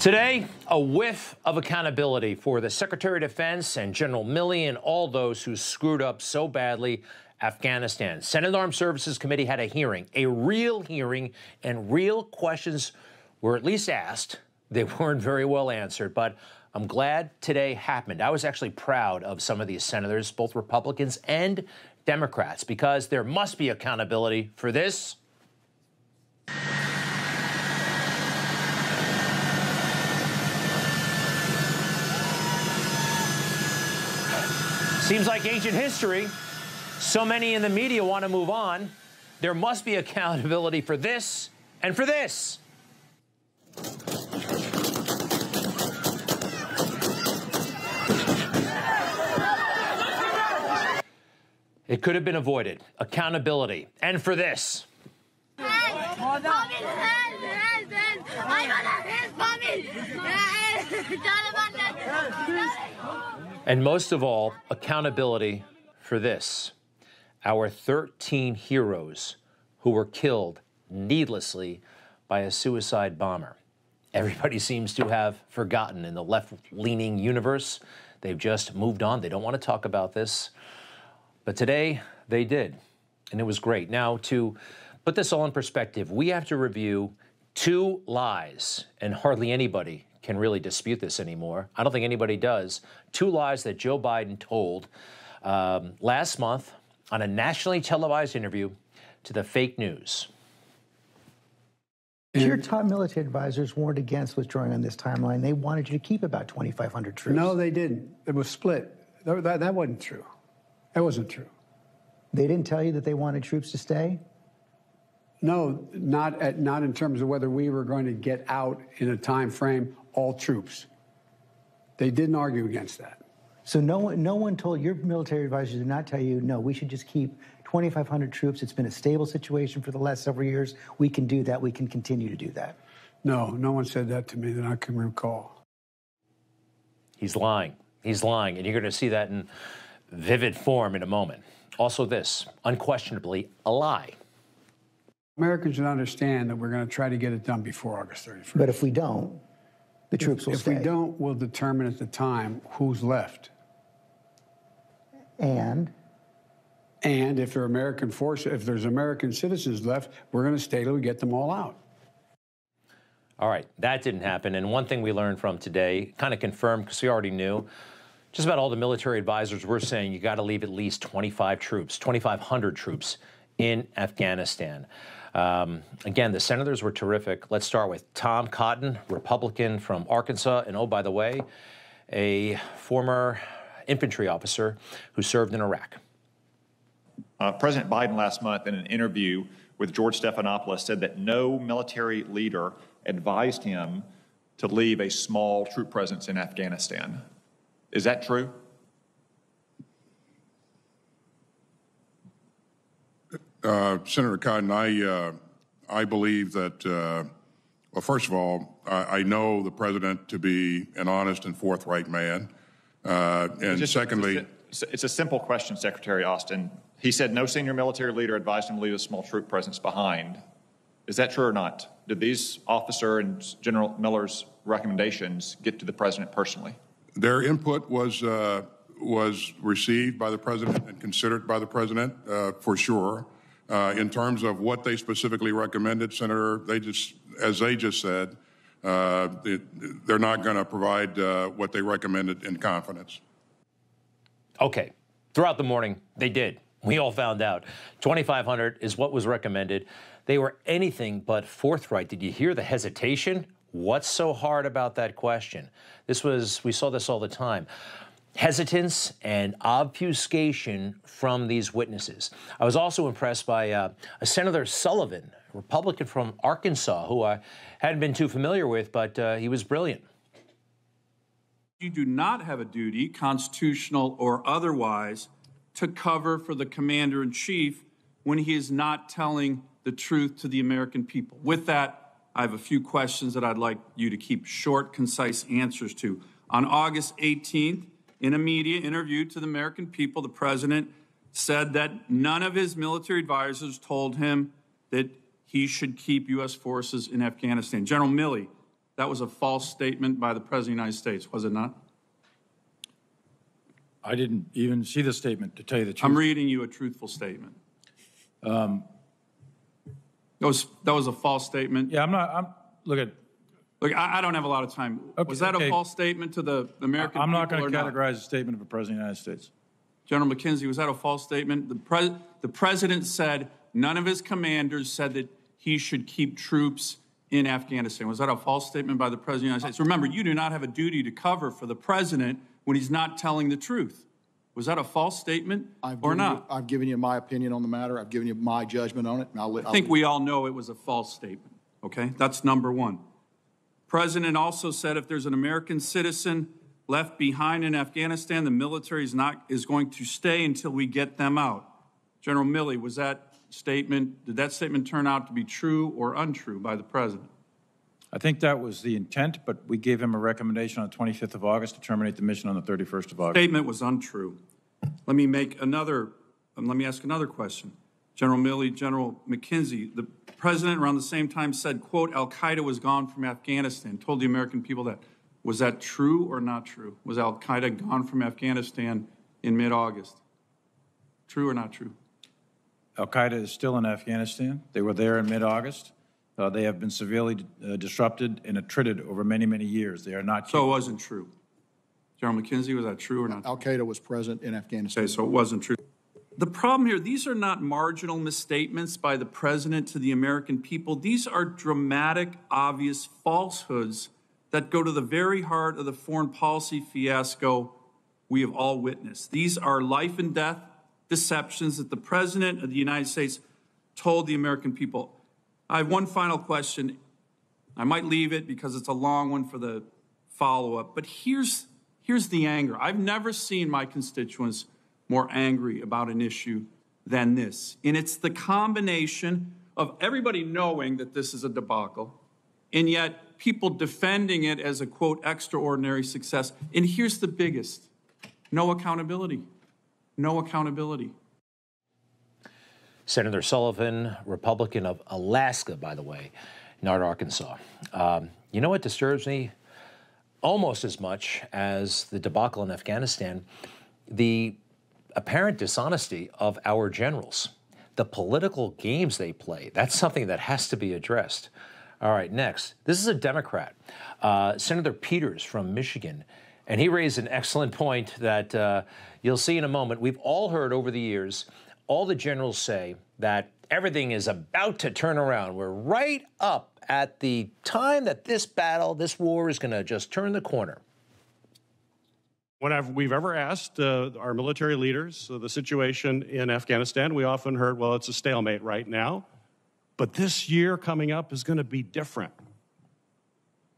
Today, a whiff of accountability for the Secretary of Defense and General Milley and all those who screwed up so badly Afghanistan. Senate Armed Services Committee had a hearing, a real hearing, and real questions were at least asked. They weren't very well answered, but I'm glad today happened. I was actually proud of some of these senators, both Republicans and Democrats, because there must be accountability for this. Seems like ancient history. So many in the media want to move on. There must be accountability for this and for this. It could have been avoided. Accountability. And for this. And most of all, accountability for this. Our 13 heroes who were killed needlessly by a suicide bomber. Everybody seems to have forgotten in the left-leaning universe. They've just moved on. They don't want to talk about this. But today, they did, and it was great. Now, to put this all in perspective, we have to review two lies, and hardly anybody can really dispute this anymore. I don't think anybody does. Two lies that Joe Biden told last month on a nationally televised interview to the fake news. Your top military advisors warned against withdrawing on this timeline. They wanted you to keep about 2,500 troops. No, they didn't. It was split. That wasn't true. That wasn't true. They didn't tell you that they wanted troops to stay? No, not in terms of whether we were going to get out in a time frame, all troops. They didn't argue against that. So no one told your military advisors did not tell you, no, we should just keep 2,500 troops. It's been a stable situation for the last several years. We can do that. We can continue to do that. No, no one said that to me that I can recall. He's lying. He's lying. And you're going to see that in vivid form in a moment. Also this, unquestionably, a lie. Americans should understand that we're going to try to get it done before August 31st. But if we don't, the troops will stay. If we don't, we'll determine at the time who's left. And if there are American forces, if there's American citizens left, we're going to stay till we get them all out. All right, that didn't happen. And one thing we learned from today, kind of confirmed because we already knew, just about all the military advisors were saying you got to leave at least 2,500 troops in Afghanistan. Again, the senators were terrific. Let's start with Tom Cotton, Republican from Arkansas, and oh, by the way, a former infantry officer who served in Iraq. President Biden last month in an interview with George Stephanopoulos said that no military leader advised him to leave a small troop presence in Afghanistan. Is that true? Senator Cotton, I believe that, well, first of all, I know the president to be an honest and forthright man. And secondly... It's a simple question, Secretary Austin. He said no senior military leader advised him to leave a small troop presence behind. Is that true or not? Did these officer and General Miller's recommendations get to the president personally? Their input was received by the president and considered by the president, for sure. In terms of what they specifically recommended, Senator, as they just said, they're not going to provide what they recommended in confidence. Okay. Throughout the morning, they did. We all found out. 2,500 is what was recommended. They were anything but forthright. Did you hear the hesitation? What's so hard about that question? We saw this all the time. Hesitance and obfuscation from these witnesses. I was also impressed by a Senator Sullivan, a Republican from Arkansas, who I hadn't been too familiar with, but he was brilliant. You do not have a duty, constitutional or otherwise, to cover for the commander-in-chief when he is not telling the truth to the American people. With that, I have a few questions that I'd like you to keep short, concise answers to. On August 18th, in a media interview to the American people, the president said that none of his military advisors told him that he should keep U.S. forces in Afghanistan. General Milley that was a false statement by the President of the United States, was it not? I didn't even see the statement, to tell you the truth. I'm reading you a truthful statement. That was a false statement. Yeah, look, I don't have a lot of time. Okay, Was that okay. a false statement to the American people? I'm not going or to categorize a statement of a President of the United States. General McKenzie, was that a false statement? The President said none of his commanders said that he should keep troops in Afghanistan. Was that a false statement by the President of the United States? Remember, you do not have a duty to cover for the President when he's not telling the truth. Was that a false statement or not? I've given you my opinion on the matter. I've given you my judgment on it. And I think we all know it was a false statement, okay? That's number one. President also said if there's an American citizen left behind in Afghanistan, the military is going to stay until we get them out. General Milley, did that statement turn out to be true or untrue by the President? I think that was the intent, but we gave him a recommendation on the 25th of August to terminate the mission on the 31st of August. Statement was untrue. Let me ask another question. General Milley, General McKenzie, the President around the same time said, quote, Al-Qaeda was gone from Afghanistan, told the American people that. Was that true or not true? Was Al-Qaeda gone from Afghanistan in mid-August? True or not true? Al-Qaeda is still in Afghanistan. They were there in mid-August. They have been severely disrupted and attrited over many, many years. They are not. So it wasn't true. General McKenzie, was that true or not? Al-Qaeda was present in Afghanistan. Okay, so it wasn't true. The problem here, these are not marginal misstatements by the President to the American people. These are dramatic, obvious falsehoods that go to the very heart of the foreign policy fiasco we have all witnessed. These are life and death deceptions that the President of the United States told the American people. I have one final question. I might leave it because it's a long one for the follow-up, but here's the anger. I've never seen my constituents more angry about an issue than this. And it's the combination of everybody knowing that this is a debacle, and yet people defending it as a, quote, extraordinary success. And here's the biggest: no accountability. No accountability. Senator Sullivan, Republican of Alaska, by the way, not Arkansas. You know what disturbs me almost as much as the debacle in Afghanistan? The apparent dishonesty of our generals, the political games they play. That's something that has to be addressed. All right, next. This is a Democrat, Senator Peters from Michigan, and he raised an excellent point that you'll see in a moment. We've all heard over the years all the generals say that everything is about to turn around. We're right up at the time that this war is going to just turn the corner. Whenever we've ever asked our military leaders the situation in Afghanistan, we often heard, well, it's a stalemate right now. But this year coming up is going to be different.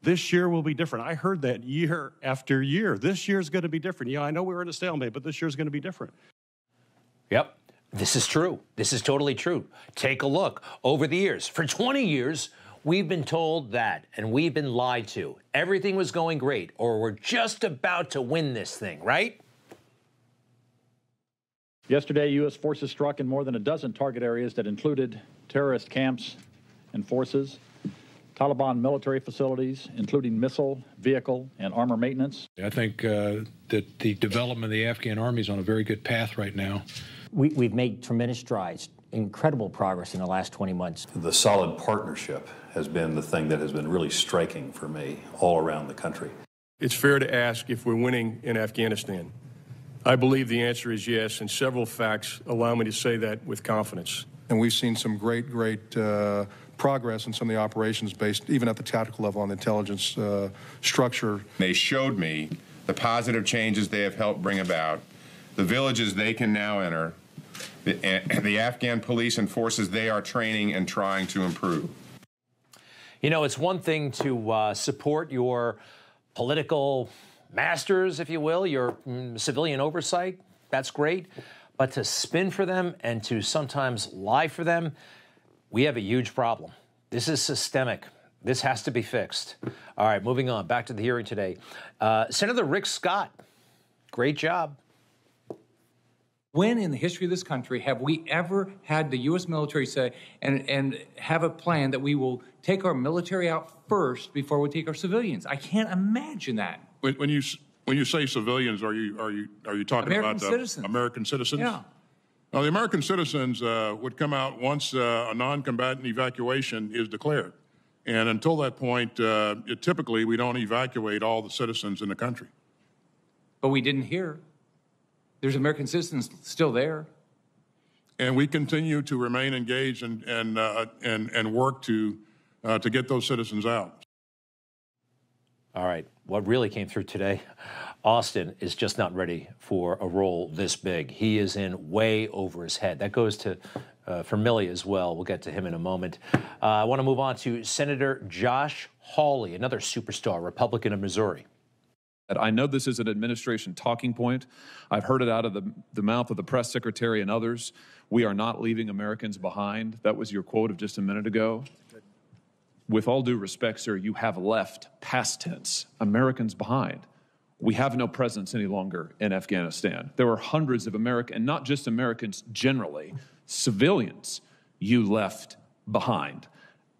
This year will be different. I heard that year after year. This year is going to be different. Yeah, I know we were in a stalemate, but this year is going to be different. Yep, this is true. This is totally true. Take a look. Over the years, for 20 years, we've been told that, and we've been lied to. Everything was going great, or we're just about to win this thing, right? Yesterday, U.S. forces struck in more than a dozen target areas that included terrorist camps and forces, Taliban military facilities, including missile, vehicle, and armor maintenance. I think that the development of the Afghan army is on a very good path right now. We've made tremendous strides, incredible progress in the last 20 months. The solid partnership has been the thing that has been really striking for me all around the country. It's fair to ask if we're winning in Afghanistan. I believe the answer is yes, and several facts allow me to say that with confidence. And we've seen some great progress in some of the operations based, even at the tactical level, on the intelligence structure. They showed me the positive changes they have helped bring about, the villages they can now enter, the Afghan police and forces they are training and trying to improve. You know, it's one thing to support your political masters, if you will, your civilian oversight. That's great. But to spin for them and to sometimes lie for them, we have a huge problem. This is systemic. This has to be fixed. All right, moving on. Back to the hearing today. Senator Rick Scott, great job. When in the history of this country have we ever had the U.S. military say and have a plan that we will take our military out first before we take our civilians? I can't imagine that. When you say civilians, are you talking American about citizens. American citizens? Yeah. Now, the American citizens would come out once a non-combatant evacuation is declared. And until that point, typically we don't evacuate all the citizens in the country. But we didn't hear. There's American citizens still there. And we continue to remain engaged and work to get those citizens out. All right, what really came through today, Austin is just not ready for a role this big. He is in way over his head. That goes to for Milley as well. We'll get to him in a moment. I want to move on to Senator Josh Hawley, another superstar, Republican of Missouri. I know this is an administration talking point. I've heard it out of the mouth of the press secretary and others. We are not leaving Americans behind. That was your quote of just a minute ago. With all due respect, sir, you have left, past tense, Americans behind. We have no presence any longer in Afghanistan. There are hundreds of Americans, and not just Americans generally, civilians you left behind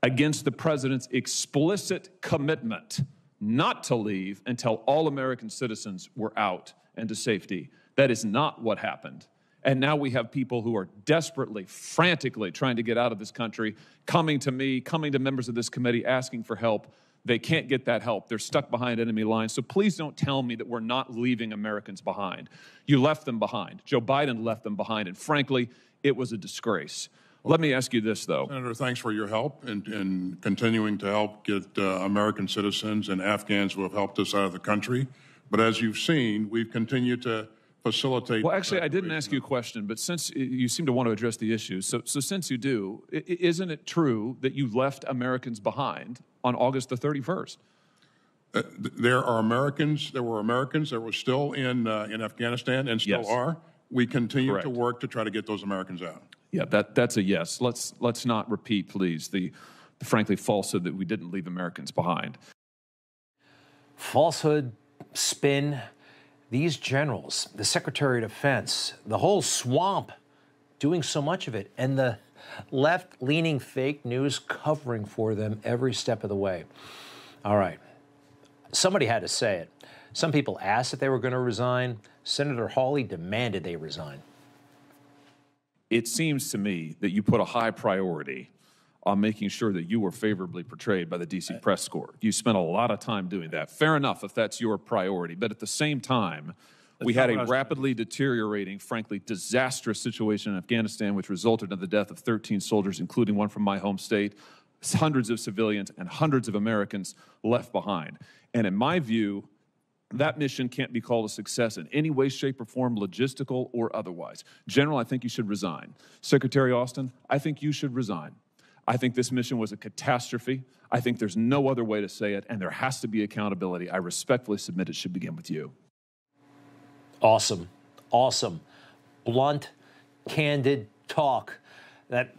against the president's explicit commitment not to leave until all American citizens were out and to safety. That is not what happened. And now we have people who are desperately, frantically trying to get out of this country, coming to me, coming to members of this committee, asking for help. They can't get that help. They're stuck behind enemy lines. So please don't tell me that we're not leaving Americans behind. You left them behind. Joe Biden left them behind. And frankly, it was a disgrace. Let me ask you this, though. Senator, thanks for your help in continuing to help get American citizens and Afghans who have helped us out of the country. But as you've seen, we've continued to facilitate. Well, actually, I didn't ask you a question, but since you seem to want to address the issue, so since you do, isn't it true that you left Americans behind on August the 31st? There were Americans that were still in Afghanistan and still are. We continue to work to try to get those Americans out. Yeah, that's a yes. Let's not repeat, please, the frankly falsehood that we didn't leave Americans behind. Falsehood, spin, these generals, the Secretary of Defense, the whole swamp doing so much of it, and the left-leaning fake news covering for them every step of the way. All right. Somebody had to say it. Some people asked if they were going to resign. Senator Hawley demanded they resign. It seems to me that you put a high priority on making sure that you were favorably portrayed by the D.C. press corps. You spent a lot of time doing that. Fair enough if that's your priority. But at the same time, we had a rapidly deteriorating, frankly, disastrous situation in Afghanistan, which resulted in the death of 13 soldiers, including one from my home state, hundreds of civilians, and hundreds of Americans left behind. And in my view, that mission can't be called a success in any way, shape, or form, logistical or otherwise. General, I think you should resign. Secretary Austin, I think you should resign. I think this mission was a catastrophe. I think there's no other way to say it, and there has to be accountability. I respectfully submit it should begin with you. Awesome. Awesome. Blunt, candid talk. That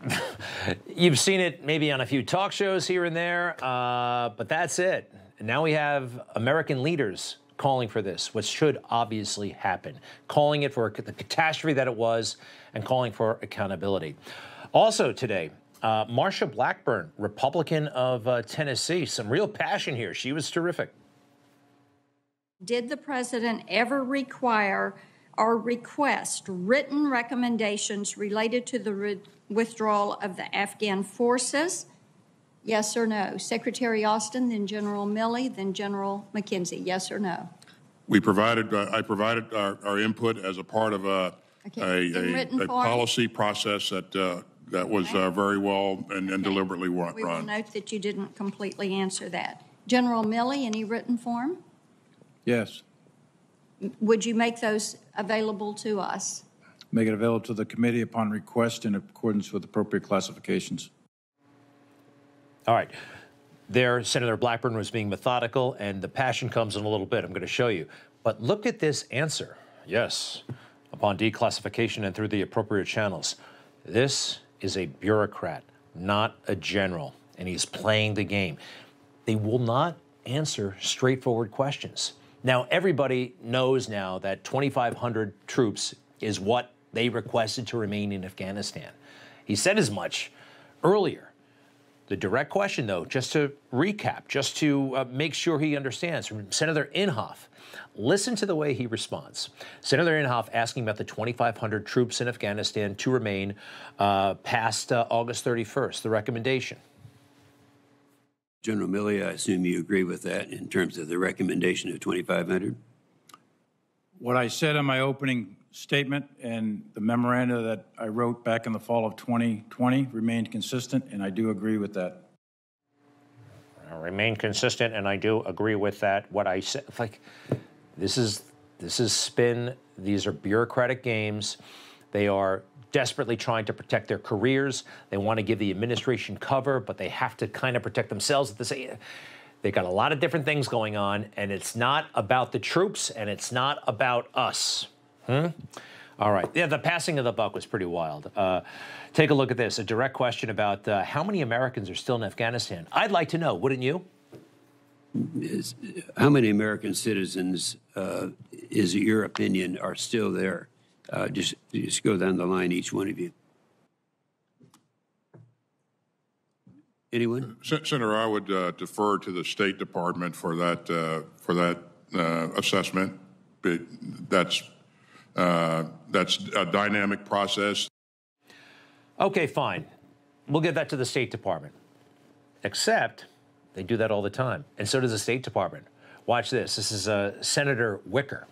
you've seen it maybe on a few talk shows here and there, but that's it. And now we have American leaders calling for this, which should obviously happen, calling it for the catastrophe that it was and calling for accountability. Also today, Marsha Blackburn, Republican of Tennessee, some real passion here. She was terrific. Did the president ever require or request written recommendations related to the withdrawal of the Afghan forces? Yes or no? Secretary Austin, then General Milley, then General McKenzie. Yes or no? We provided. I provided our input as a part of a policy process that was very well and deliberately run. We will note that you didn't completely answer that. General Milley, any written form? Yes. Would you make those available to us? Make it available to the committee upon request in accordance with appropriate classifications. All right. There, Senator Blackburn was being methodical, and the passion comes in a little bit. I'm going to show you. But look at this answer. Yes, upon declassification and through the appropriate channels. This is a bureaucrat, not a general, and he's playing the game. They will not answer straightforward questions. Now, everybody knows now that 2,500 troops is what They requested to remain in Afghanistan. He said as much earlier. The direct question, though, just to recap, just to make sure he understands, from Senator Inhofe. Listen to the way he responds. Senator Inhofe asking about the 2,500 troops in Afghanistan to remain past August 31st, the recommendation. General Milley, I assume you agree with that in terms of the recommendation of 2,500? What I said in my opening statement and the memoranda that I wrote back in the fall of 2020 remained consistent, and I do agree with that. I remain consistent, and I do agree with that. What I said, like, this is spin. These are bureaucratic games. They are desperately trying to protect their careers. They want to give the administration cover, but they have to kind of protect themselves at the same. They got a lot of different things going on, and it's not about the troops, and it's not about us. All right. Yeah, the passing of the buck was pretty wild. Take a look at this. A direct question about how many Americans are still in Afghanistan. I'd like to know, wouldn't you? How many American citizens, is it your opinion, are still there? Just go down the line, each one of you. Anyone? Senator, I would defer to the State Department for that assessment. That's a dynamic process. Okay, fine. We'll give that to the State Department. Except they do that all the time, and so does the State Department. Watch this. This is Senator Wicker.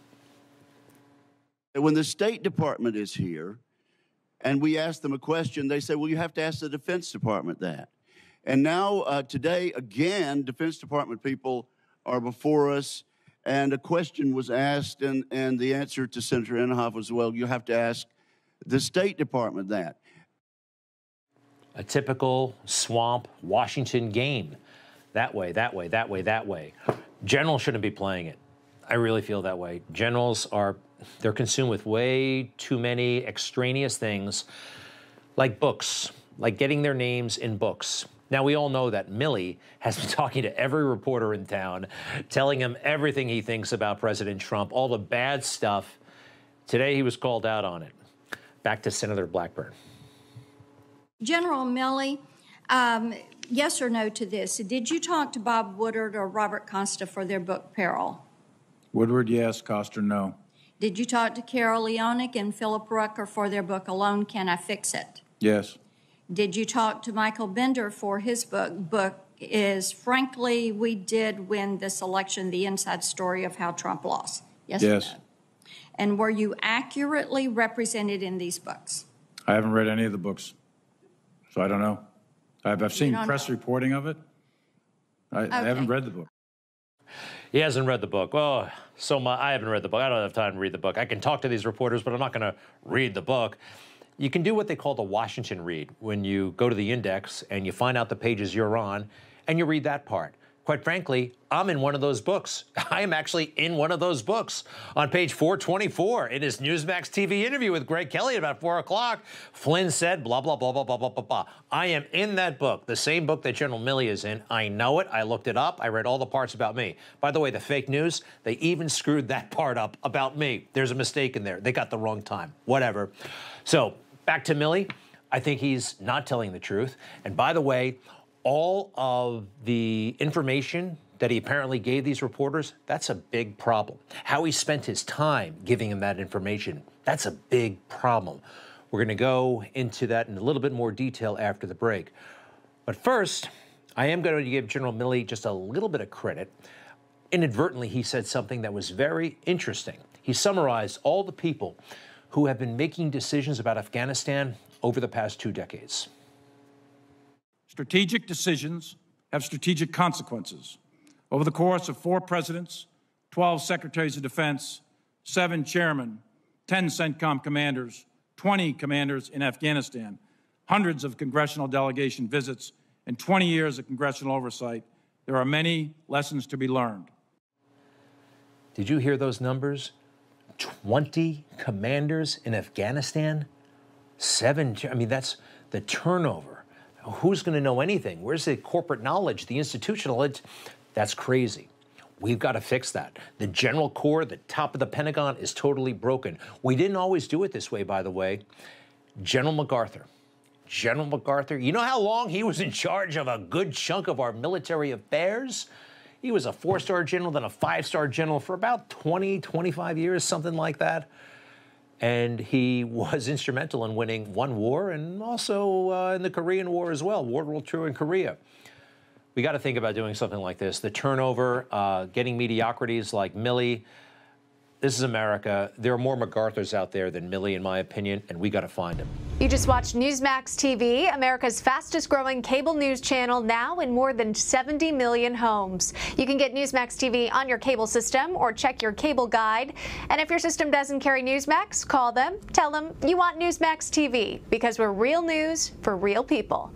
When the State Department is here and we ask them a question, they say, well, you have to ask the Defense Department that. And now today, again, Defense Department people are before us, and a question was asked, and the answer to Senator Inhofe was, well, you have to ask the State Department that. A typical swamp Washington game. That way, that way, that way, that way. Generals shouldn't be playing it. I really feel that way. Generals they're consumed with way too many extraneous things, like books, like getting their names in books. Now, we all know that Milley has been talking to every reporter in town, telling him everything he thinks about President Trump, all the bad stuff. Today, he was called out on it. Back to Senator Blackburn. General Milley, yes or no to this? Did you talk to Bob Woodward or Robert Costa for their book, Peril? Woodward, yes. Costa, no. Did you talk to Carol Leonick and Philip Rucker for their book, Alone Can I Fix It? Yes. Did you talk to Michael Bender for his book is, frankly, we did win this election, the inside story of how Trump lost? Yes. Yes. And were you accurately represented in these books? I haven't read any of the books, so I don't know. I've seen press reporting of it. I haven't read the book. He hasn't read the book. Oh, I haven't read the book. I don't have time to read the book. I can talk to these reporters, but I'm not going to read the book. You can do what they call the Washington read, when you go to the index and you find out the pages you're on and you read that part. Quite frankly, I'm in one of those books. I am actually in one of those books. On page 424, in his Newsmax TV interview with Greg Kelly at about 4 o'clock, Flynn said, blah, blah, blah, blah, blah, blah, blah, blah. I am in that book, the same book that General Milley is in. I know it. I looked it up. I read all the parts about me. By the way, the fake news, they even screwed that part up about me. There's a mistake in there. They got the wrong time. Whatever. So back to Milley. I think he's not telling the truth. And by the way, all of the information that he apparently gave these reporters, that's a big problem. How he spent his time giving them that information, that's a big problem. We're going to go into that in a little bit more detail after the break. But first, I am going to give General Milley just a little bit of credit. Inadvertently, he said something that was very interesting. He summarized all the people who have been making decisions about Afghanistan over the past 2 decades. Strategic decisions have strategic consequences. Over the course of 4 presidents, 12 secretaries of defense, 7 chairmen, 10 CENTCOM commanders, 20 commanders in Afghanistan, hundreds of congressional delegation visits, and 20 years of congressional oversight, there are many lessons to be learned. Did you hear those numbers? 20 commanders in Afghanistan? 7, I mean, that's the turnover. Who's going to know anything? Where's the corporate knowledge, the institutional knowledge? That's crazy. We've got to fix that. The general core, the top of the Pentagon, is totally broken. We didn't always do it this way, by the way. General MacArthur, you know how long he was in charge of a good chunk of our military affairs? He was a 4-star general, then a 5-star general for about 20, 25 years, something like that. And he was instrumental in winning one war and also in the Korean War as well, World War II in Korea. We got to think about doing something like this. The turnover, getting mediocrities like Milley. This is America. There are more MacArthurs out there than Milley, in my opinion, and we got to find them. You just watched Newsmax TV, America's fastest growing cable news channel, now in more than 70 million homes. You can get Newsmax TV on your cable system or check your cable guide. And if your system doesn't carry Newsmax, call them, tell them you want Newsmax TV, because we're real news for real people.